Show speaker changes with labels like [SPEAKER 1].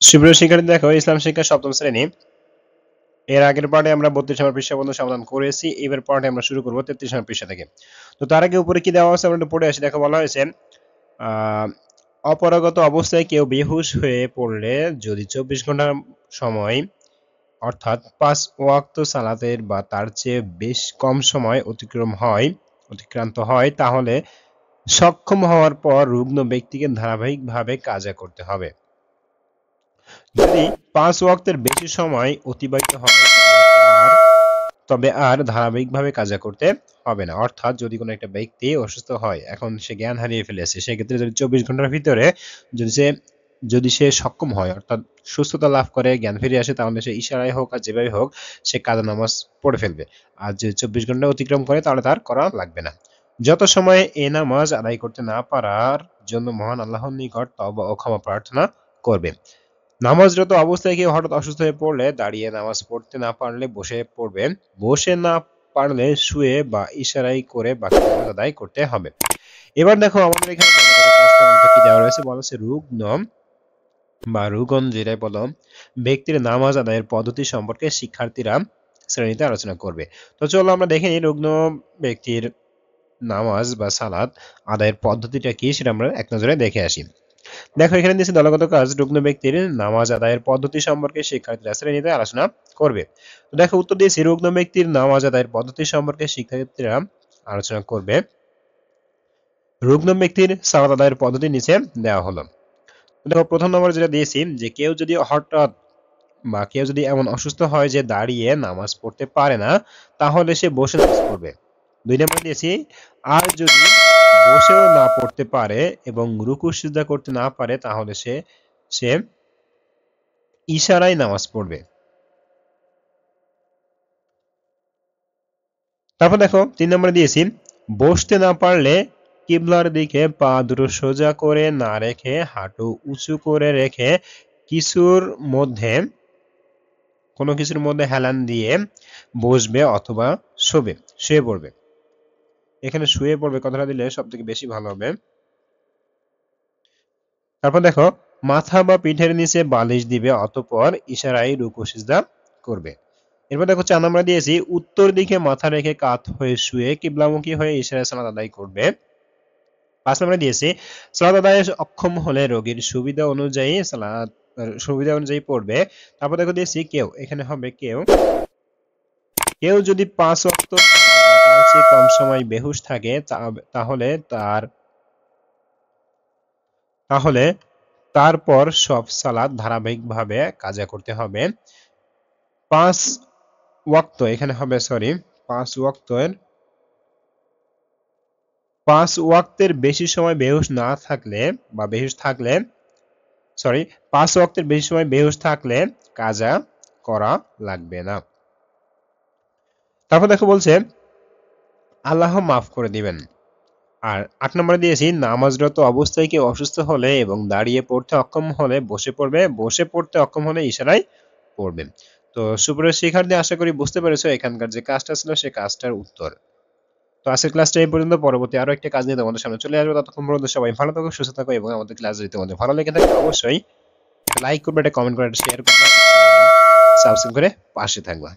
[SPEAKER 1] সুপ্রিয় শিক্ষার্থী, দেখো ইসলাম শিক্ষা সপ্তম শ্রেণী এর আগের পার্টে আমরা 32 নম্বর পৃষ্ঠা পর্যন্ত সমাধান করেছি। এবার পার্টে আমরা শুরু করব 33 নম্বর পৃষ্ঠা থেকে। তো তার আগে উপরে কি দেওয়া আছে আমরা একটু পড়ে আসি। দেখো বলা হয়েছে অপরাগত অবস্থায় কেউ বেহুশ হয়ে পড়লে যদি 24 ঘন্টা সময় অর্থাৎ 5 ওয়াক্ত সালাতের বা তার চেয়ে বেশ কম সময় অতিক্রান্ত হয় তাহলে সক্ষম হওয়ার পর রুগ্ন ব্যক্তিকে ধারাবাহিকভাবে কাজা করতে হবে। যদি 5 ওয়াক্তের বেশি সময় অতিবাহিত হয় তবে আর ধারাবাহিকভাবে কাজা করতে হবে না। অর্থাৎ যদি কোনো একটা ব্যক্তি অসুস্থ হয়, এখন সে জ্ঞান হারিয়ে ফেলেছে, সেক্ষেত্রে যদি 24 ঘন্টার ভিতরে যদি সে সক্ষম হয় অর্থাৎ সুস্থতা লাভ করে জ্ঞান ফিরে আসে, তাহলে সে ইশারায় হোক আর যেভাবে হোক সে কাজা নামাজ পড়ে ফেলবে। আর যদি 24 ঘন্টা অতিক্রম করে তাহলে তার করা লাগবে না। যত সময় এ নামাজ আদায় করতে না পারার জন্য মহান আল্লাহর নিকট তওবা ও ক্ষমা প্রার্থনা করবে। নামাজরত অবস্থায় কেউ হঠাৎ অসুস্থ হয়ে পড়লে দাঁড়িয়ে নামাজ পড়তে না পারলে বসে পড়বে, বসে না পারলে শুয়ে বা ইশারাই করে বাকি নামাজ আদায় করতে হবে। এবার দেখো আমাদের এখানে কি দেওয়া রয়েছে, বলা হচ্ছে রুগ্ন বা রুগন যেটাই বলো ব্যক্তির নামাজ আদায়ের পদ্ধতি সম্পর্কে শিক্ষার্থীরা শ্রেণীতে আলোচনা করবে। তো চলো আমরা দেখে নিই রুগ্ন ব্যক্তির নামাজ বা সালাত আদায়ের পদ্ধতিটা কি সেটা আমরা এক নজরে দেখে আসি। দেখো এখানে দিয়েছে দলগত কাজ রুগ্ন ব্যক্তির নামাজ আদায়ের পদ্ধতি সম্পর্কে শিক্ষার্থীরা শ্রেণীতে আলোচনা করবে। তো দেখো উত্তর দিয়েছি রুগ্ন ব্যক্তির নামাজ আদায়ের পদ্ধতি সম্পর্কে শিক্ষার্থীরা আলোচনা করবে। রুগ্ন ব্যক্তির সালাত আদায়ের পদ্ধতি নিচে দেওয়া হলো। দেখো প্রথম নম্বর যেটা দিয়েছি যে কেউ যদি এমন অসুস্থ হয় যে দাঁড়িয়ে নামাজ পড়তে পারে না তাহলে সে বসে নামাজ পড়বে। 2 নম্বর দিয়েছি আর যদি বসেও না পড়তে পারে এবং রুকু সিজদা করতে না পারে তাহলে সে ইশারায় নামাজ পড়বে। তারপর দেখো 3 নম্বরে দিয়েছি বসতে না পারলে কিবলার দিকে পা দুটো সোজা করে না রেখে হাঁটু উঁচু করে রেখে কোনো কিছুর মধ্যে হেলান দিয়ে বসবে অথবা শুয়ে পড়বে। এখানে শুয়ে পড়বে কথাটা দিলে সব থেকে বেশি ভালো হবে। তারপর দেখো মাথা বা পিঠের নিচে বালিশ দিবে অতঃপর ইশারায় রুকু সিজদা করবে। এরপর দেখো 4 নম্বর দিয়েছি উত্তর দিকে মাথা রেখে কাত হয়ে শুয়ে কিবলামুখী হয়ে ইশারায় সালাত আদায় করবে। 5 নম্বরে দিয়েছি সালাত আদায়ে অক্ষম হলে রোগীর সুবিধা অনুযায়ী পড়বে। তারপর দেখো দিয়েছি এখানে হবে কেউ যদি 5 ওয়াক্ত তার চেয়ে কম সময় বেহুশ থাকে তাহলে তারপর সব সালাত ধারাবাহিকভাবে কাজা করতে হবে। 5 ওয়াক্ত এখানে হবে 5 ওয়াক্তের বেশি সময় বেহুশ থাকলে কাজা করা লাগবে না। তারপর দেখো বলছে আল্লাহ মাফ করে দিবেন। আর 8 নম্বরে দিয়েছি নামাজরত অবস্থায় কেউ অসুস্থ হলে এবং দাঁড়িয়ে পড়তে অক্ষম হলে বসে পড়বে, বসে পড়তে অক্ষম হলে ইশারায় পড়বে। তো সুপ্রিয় শিক্ষার্থী, আশা করি বুঝতে পেরেছো এখানকার যে কাজটা ছিল সেই কাজটার উত্তর। তো আজকের ক্লাসটা এই পর্যন্ত, পরবর্তী আরো একটা কাজ নিয়ে তোমাদের সামনে চলে আসবো। ততক্ষণ পর্যন্ত সবাই ভালো থাকো, সুস্থ থাকো এবং আমাদের ক্লাস যদি তোমাদের ভালো লেগে থাকে অবশ্যই লাইক করবে, একটা কমেন্ট করে, একটা শেয়ার করবে, সাবস্ক্রাইব করে পাশে থাকবা।